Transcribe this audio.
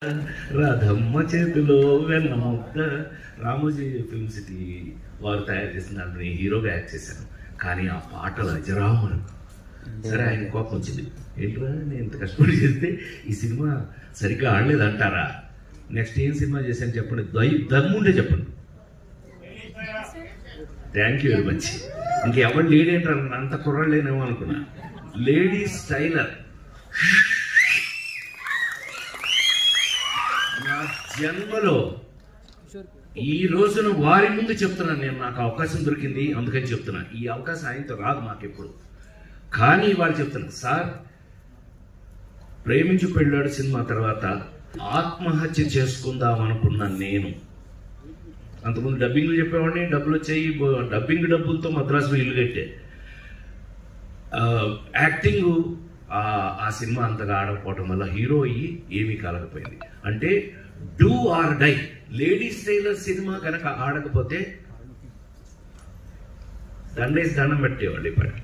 రాధమ్మ చేతిలో వెన్న ముద్ద. రామోజీ ఫిల్మ్ సిటీ వారు తయారు చేసిన దాంట్లో నేను హీరోగా యాక్ట్ చేశాను. కానీ ఆ పాటలు అజరామరు. సరే, ఆయన కోపం వచ్చింది. ఏంట్రా నేను ఇంత కష్టపడి చేస్తే ఈ సినిమా సరిగ్గా ఆడలేదంటారా? నెక్స్ట్ ఏం సినిమా చేశాను చెప్పండి, దమ్ముంటే చెప్పండి. Thank you very much. ఇంకెవరు లేడీ అంటారు, అంత కుర్రలేనేమో అనుకున్నా. Ladies tailor. నా జన్మలో ఈ రోజున వారి ముందు చెప్తున్నాను, నేను నాకు అవకాశం దొరికింది అందుకని చెప్తున్నా. ఈ అవకాశం ఆయనతో రాదు మాకెప్పుడు. కానీ వాళ్ళు చెప్తున్నారు, సార్ ప్రేమించి పెళ్ళాడు సినిమా తర్వాత ఆత్మహత్య చేసుకుందాం అనుకున్నాను నేను. అంతకుముందు డబ్బింగ్లు చెప్పేవాడిని, డబ్బులు వచ్చాయి, డబ్బింగ్ డబ్బులతో మద్రాసులో ఇల్లు కట్టే. యాక్టింగ్ ఆ సినిమా అంతగా ఆడకపోవటం వల్ల హీరో అయ్యి ఏమీ కాలేకపోయింది. అంటే do or die. Ladies tailor cinema కనుక ఆడకపోతే దండేసి దండం పెట్టేవాళ్ళు ఇప్పటికి.